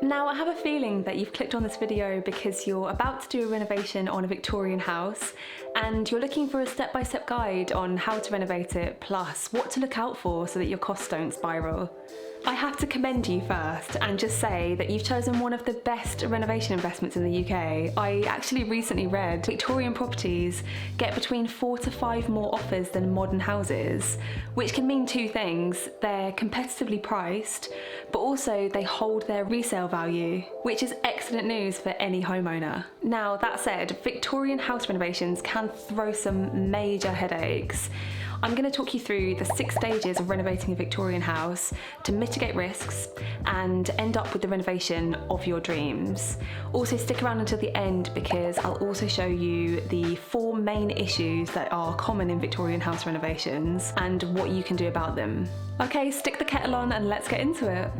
Now, I have a feeling that you've clicked on this video because you're about to do a renovation on a Victorian house and you're looking for a step-by-step guide on how to renovate it, plus what to look out for so that your costs don't spiral. I have to commend you first and just say that you've chosen one of the best renovation investments in the UK. I actually recently read Victorian properties get between 4 to 5 more offers than modern houses, which can mean two things. They're competitively priced, but also they hold their resale value, which is excellent news for any homeowner. Now, that said, Victorian house renovations can throw some major headaches. I'm going to talk you through the 6 stages of renovating a Victorian house to mitigate risks and end up with the renovation of your dreams. Also, stick around until the end because I'll also show you the 4 main issues that are common in Victorian house renovations and what you can do about them. Okay, stick the kettle on and let's get into it.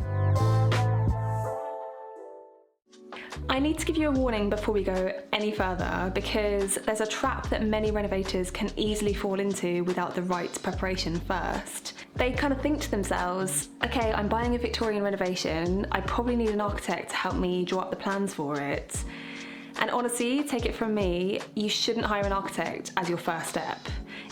I need to give you a warning before we go any further because there's a trap that many renovators can easily fall into without the right preparation first. They kind of think to themselves, okay, I'm buying a Victorian renovation, I probably need an architect to help me draw up the plans for it. And honestly, take it from me, you shouldn't hire an architect as your first step.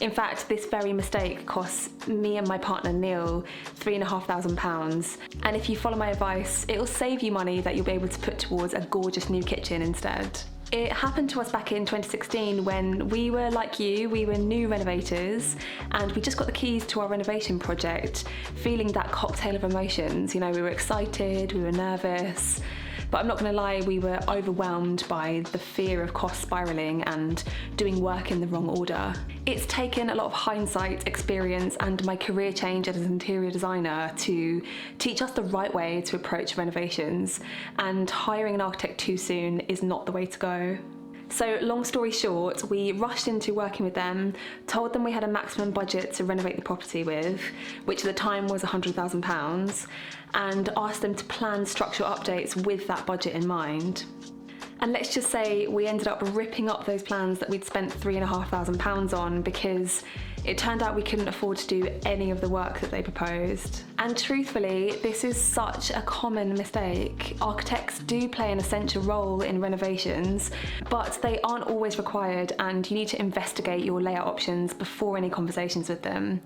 In fact, this very mistake costs me and my partner Neil £3,500. And if you follow my advice, it'll save you money that you'll be able to put towards a gorgeous new kitchen instead. It happened to us back in 2016 when we were like you, we were new renovators and we just got the keys to our renovation project, feeling that cocktail of emotions. You know, we were excited, we were nervous, but I'm not going to lie, we were overwhelmed by the fear of cost spiralling and doing work in the wrong order. It's taken a lot of hindsight, experience and my career change as an interior designer to teach us the right way to approach renovations, and hiring an architect too soon is not the way to go. So long story short, we rushed into working with them, told them we had a maximum budget to renovate the property with, which at the time was £100,000, and asked them to plan structural updates with that budget in mind. And let's just say we ended up ripping up those plans that we'd spent £3,500 on because it turned out we couldn't afford to do any of the work that they proposed. And truthfully, this is such a common mistake. Architects do play an essential role in renovations, but they aren't always required and you need to investigate your layout options before any conversations with them.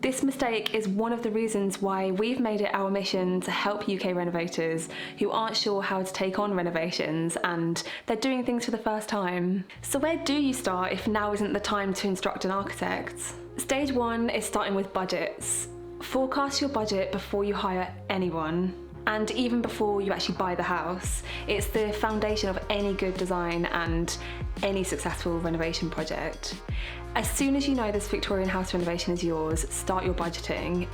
This mistake is one of the reasons why we've made it our mission to help UK renovators who aren't sure how to take on renovations and they're doing things for the first time. So where do you start if now isn't the time to instruct an architect? Stage 1 is starting with budgets. Forecast your budget before you hire anyone, and even before you actually buy the house. It's the foundation of any good design and any successful renovation project. As soon as you know this Victorian house renovation is yours, start your budgeting.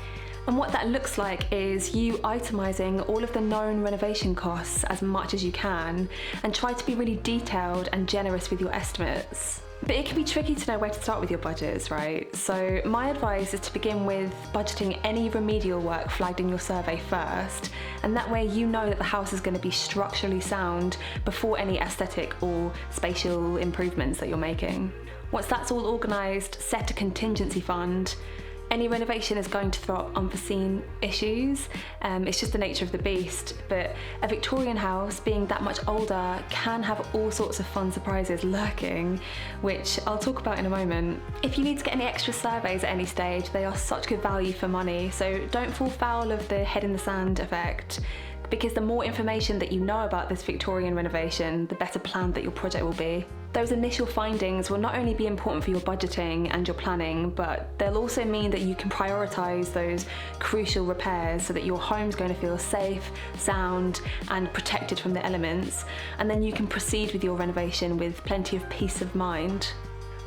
And what that looks like is you itemising all of the known renovation costs as much as you can and try to be really detailed and generous with your estimates. But it can be tricky to know where to start with your budgets, right? So my advice is to begin with budgeting any remedial work flagged in your survey first, and that way you know that the house is going to be structurally sound before any aesthetic or spatial improvements that you're making. Once that's all organised, set a contingency fund. Any renovation is going to throw up unforeseen issues. It's just the nature of the beast, but a Victorian house, being that much older, can have all sorts of fun surprises lurking, which I'll talk about in a moment. If you need to get any extra surveys at any stage, they are such good value for money, so don't fall foul of the head in the sand effect, because the more information that you know about this Victorian renovation, the better planned that your project will be. Those initial findings will not only be important for your budgeting and your planning, but they'll also mean that you can prioritise those crucial repairs so that your home's going to feel safe, sound and protected from the elements, and then you can proceed with your renovation with plenty of peace of mind.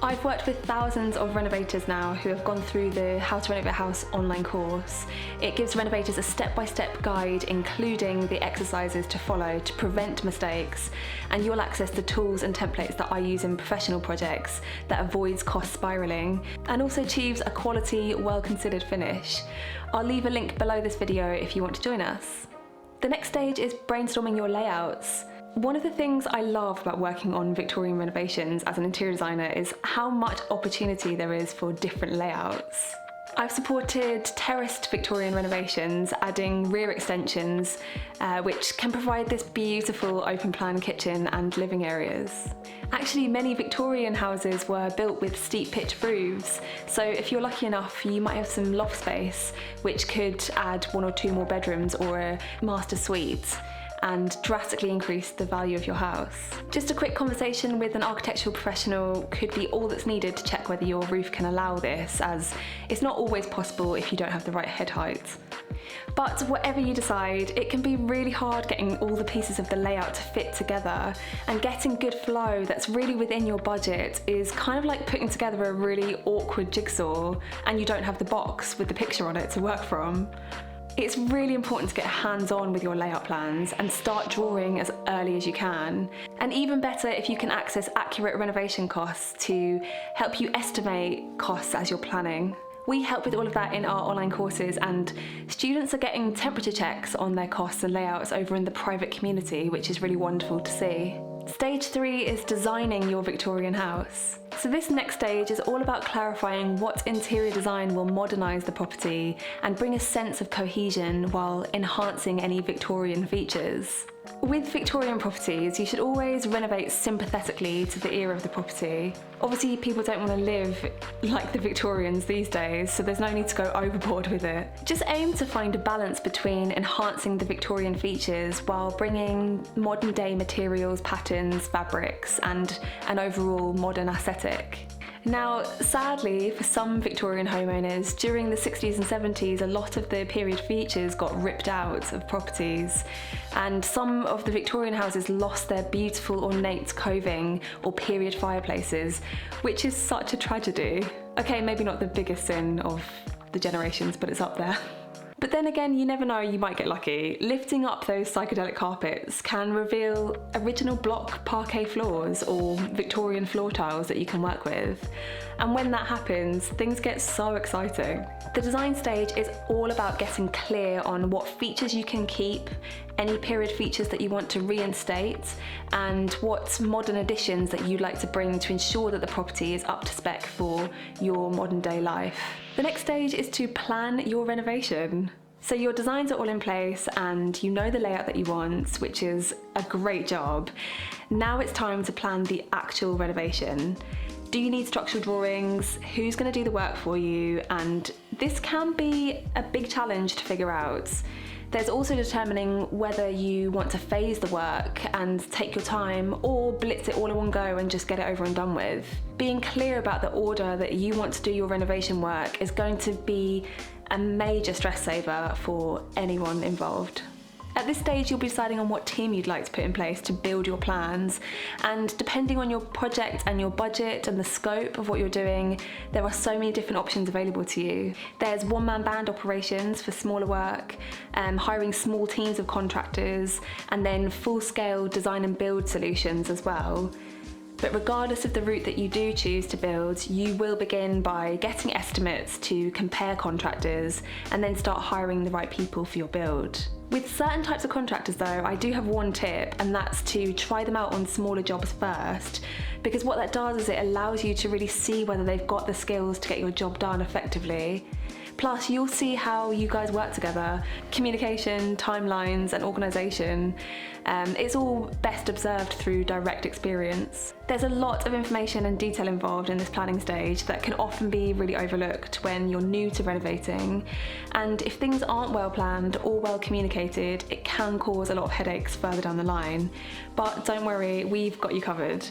I've worked with thousands of renovators now who have gone through the How to Renovate a House online course. It gives renovators a step-by-step guide including the exercises to follow to prevent mistakes, and you'll access the tools and templates that I use in professional projects that avoids cost spiralling and also achieves a quality, well-considered finish. I'll leave a link below this video if you want to join us. The next stage is brainstorming your layouts. One of the things I love about working on Victorian renovations as an interior designer is how much opportunity there is for different layouts. I've supported terraced Victorian renovations, adding rear extensions, which can provide this beautiful open plan kitchen and living areas. Actually, many Victorian houses were built with steep pitched roofs, so if you're lucky enough, you might have some loft space, which could add 1 or 2 more bedrooms or a master suite, and drastically increase the value of your house. Just a quick conversation with an architectural professional could be all that's needed to check whether your roof can allow this, as it's not always possible if you don't have the right head height. But whatever you decide, it can be really hard getting all the pieces of the layout to fit together, and getting good flow that's really within your budget is kind of like putting together a really awkward jigsaw and you don't have the box with the picture on it to work from. It's really important to get hands-on with your layout plans and start drawing as early as you can. And even better if you can access accurate renovation costs to help you estimate costs as you're planning. We help with all of that in our online courses, and students are getting temperature checks on their costs and layouts over in the private community, which is really wonderful to see. Stage 3 is designing your Victorian house. So this next stage is all about clarifying what interior design will modernise the property and bring a sense of cohesion while enhancing any Victorian features. With Victorian properties, you should always renovate sympathetically to the era of the property. Obviously, people don't want to live like the Victorians these days, so there's no need to go overboard with it. Just aim to find a balance between enhancing the Victorian features while bringing modern day materials, patterns, fabrics, and an overall modern aesthetic. Now, sadly, for some Victorian homeowners, during the 60s and 70s, a lot of the period features got ripped out of properties, and some of the Victorian houses lost their beautiful ornate coving or period fireplaces, which is such a tragedy. Okay, maybe not the biggest sin of the generations, but it's up there. But then again, you never know, you might get lucky. Lifting up those psychedelic carpets can reveal original block parquet floors or Victorian floor tiles that you can work with. And when that happens, things get so exciting. The design stage is all about getting clear on what features you can keep, any period features that you want to reinstate, and what modern additions that you'd like to bring to ensure that the property is up to spec for your modern day life. The next stage is to plan your renovation. So your designs are all in place and you know the layout that you want, which is a great job. Now it's time to plan the actual renovation. Do you need structural drawings? Who's going to do the work for you? And this can be a big challenge to figure out. There's also determining whether you want to phase the work and take your time, or blitz it all in one go and just get it over and done with. Being clear about the order that you want to do your renovation work is going to be a major stress saver for anyone involved. At this stage, you'll be deciding on what team you'd like to put in place to build your plans, and depending on your project and your budget and the scope of what you're doing, there are so many different options available to you. There's one-man band operations for smaller work, hiring small teams of contractors, and then full-scale design and build solutions as well. But regardless of the route that you do choose to build, you will begin by getting estimates to compare contractors and then start hiring the right people for your build. With certain types of contractors though, I do have one tip, and that's to try them out on smaller jobs first, because what that does is it allows you to really see whether they've got the skills to get your job done effectively. Plus, you'll see how you guys work together. Communication, timelines, and organisation. It's all best observed through direct experience. There's a lot of information and detail involved in this planning stage that can often be really overlooked when you're new to renovating. And if things aren't well planned or well communicated, it can cause a lot of headaches further down the line. But don't worry, we've got you covered.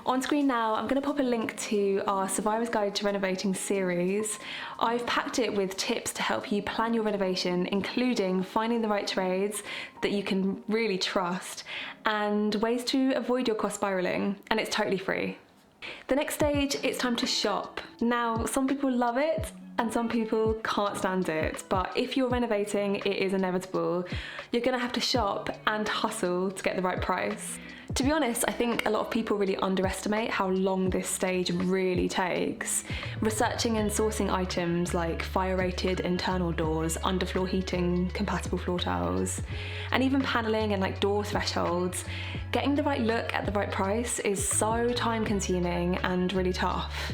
On screen now, I'm going to pop a link to our Survivor's Guide to Renovating series. I've packed it with tips to help you plan your renovation, including finding the right trades that you can really trust and ways to avoid your cost spiralling, and it's totally free. The next stage, it's time to shop. Now, some people love it and some people can't stand it, but if you're renovating, it is inevitable. You're going to have to shop and hustle to get the right price. To be honest, I think a lot of people really underestimate how long this stage really takes. Researching and sourcing items like fire-rated internal doors, underfloor heating, compatible floor tiles, and even panelling and like door thresholds. Getting the right look at the right price is so time-consuming and really tough.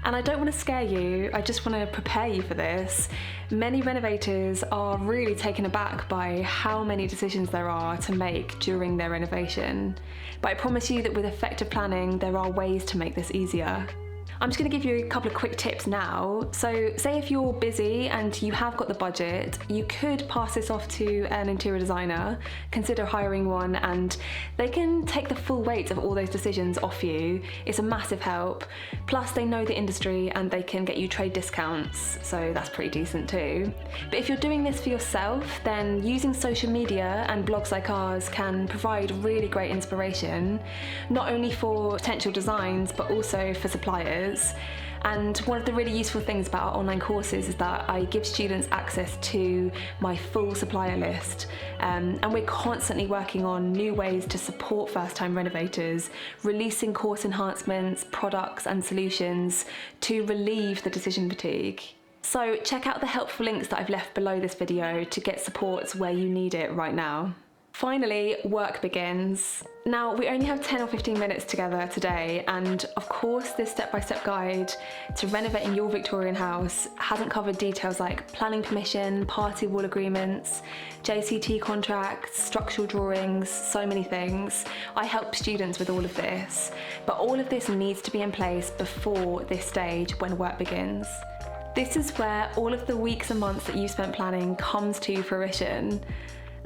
And I don't want to scare you, I just want to prepare you for this. Many renovators are really taken aback by how many decisions there are to make during their renovation. But I promise you that with effective planning, there are ways to make this easier. I'm just going to give you a couple of quick tips now. So say if you're busy and you have got the budget, you could pass this off to an interior designer, consider hiring one, and they can take the full weight of all those decisions off you. It's a massive help. Plus they know the industry and they can get you trade discounts, so that's pretty decent too. But if you're doing this for yourself, then using social media and blogs like ours can provide really great inspiration, not only for potential designs, but also for suppliers. And one of the really useful things about our online courses is that I give students access to my full supplier list, and we're constantly working on new ways to support first-time renovators, releasing course enhancements, products and solutions to relieve the decision fatigue. So check out the helpful links that I've left below this video to get support where you need it right now. Finally, work begins. Now, we only have 10 or 15 minutes together today, and of course this step-by-step guide to renovating your Victorian house hasn't covered details like planning permission, party wall agreements, JCT contracts, structural drawings, so many things. I help students with all of this, but all of this needs to be in place before this stage when work begins. This is where all of the weeks and months that you spent planning comes to fruition.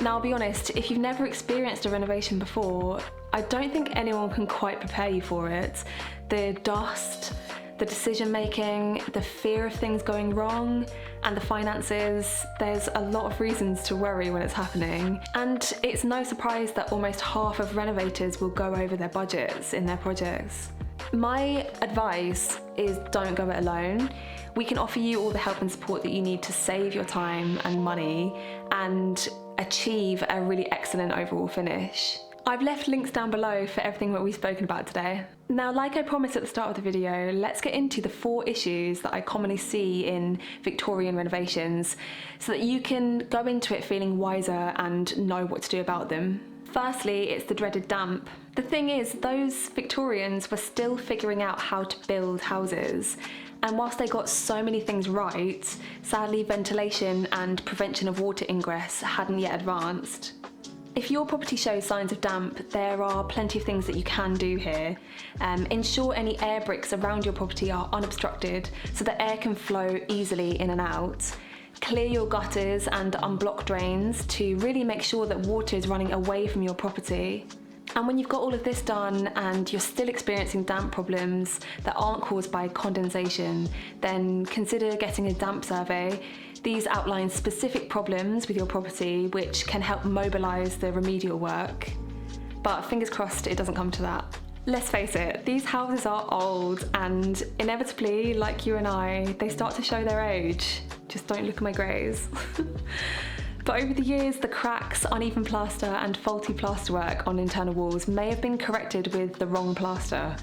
Now, I'll be honest, if you've never experienced a renovation before, I don't think anyone can quite prepare you for it. The dust, the decision making, the fear of things going wrong, and the finances, there's a lot of reasons to worry when it's happening. And it's no surprise that almost half of renovators will go over their budgets in their projects. My advice is don't go it alone. We can offer you all the help and support that you need to save your time and money and achieve a really excellent overall finish. I've left links down below for everything that we've spoken about today. Now, like I promised at the start of the video, let's get into the 4 issues that I commonly see in Victorian renovations so that you can go into it feeling wiser and know what to do about them. Firstly, it's the dreaded damp. The thing is, those Victorians were still figuring out how to build houses. And whilst they got so many things right, sadly ventilation and prevention of water ingress hadn't yet advanced. If your property shows signs of damp, there are plenty of things that you can do here. Ensure any air bricks around your property are unobstructed so that air can flow easily in and out. Clear your gutters and unblock drains to really make sure that water is running away from your property. And when you've got all of this done and you're still experiencing damp problems that aren't caused by condensation, then consider getting a damp survey. These outline specific problems with your property which can help mobilise the remedial work. But fingers crossed it doesn't come to that. Let's face it, these houses are old and inevitably, like you and I, they start to show their age. Just don't look at my greys. But over the years, the cracks, uneven plaster and faulty plasterwork on internal walls may have been corrected with the wrong plaster.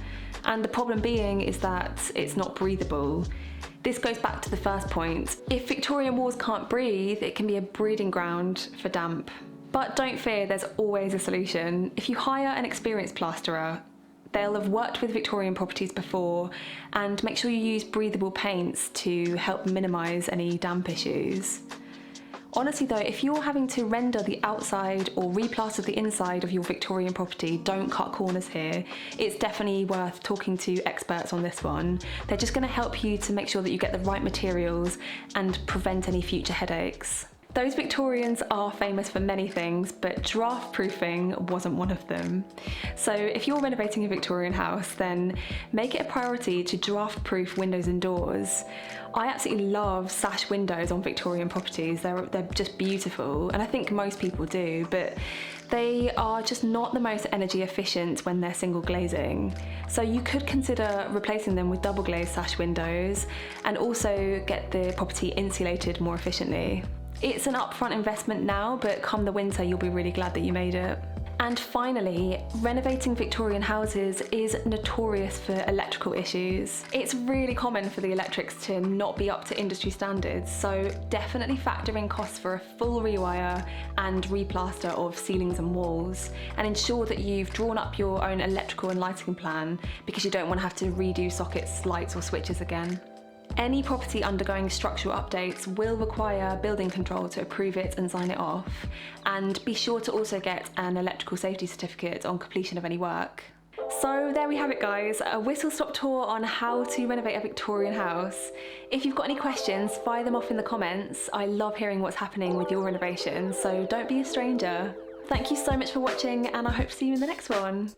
And the problem being is that it's not breathable. This goes back to the first point. If Victorian walls can't breathe, it can be a breeding ground for damp. But don't fear, there's always a solution. If you hire an experienced plasterer, they'll have worked with Victorian properties before, and make sure you use breathable paints to help minimise any damp issues. Honestly though, if you're having to render the outside or replaster the inside of your Victorian property, don't cut corners here. It's definitely worth talking to experts on this one. They're just going to help you to make sure that you get the right materials and prevent any future headaches. Those Victorians are famous for many things, but draft proofing wasn't one of them. So if you're renovating a Victorian house, then make it a priority to draft proof windows and doors. I absolutely love sash windows on Victorian properties. They're just beautiful, and I think most people do, but they are just not the most energy efficient when they're single glazing. So you could consider replacing them with double glazed sash windows and also get the property insulated more efficiently. It's an upfront investment now, but come the winter you'll be really glad that you made it. And finally, renovating Victorian houses is notorious for electrical issues. It's really common for the electrics to not be up to industry standards, so definitely factor in costs for a full rewire and replaster of ceilings and walls, and ensure that you've drawn up your own electrical and lighting plan, because you don't want to have to redo sockets, lights or switches again. Any property undergoing structural updates will require building control to approve it and sign it off, and be sure to also get an electrical safety certificate on completion of any work. So there we have it guys, a whistle-stop tour on how to renovate a Victorian house. If you've got any questions, fire them off in the comments. I love hearing what's happening with your renovations, so don't be a stranger. Thank you so much for watching, and I hope to see you in the next one.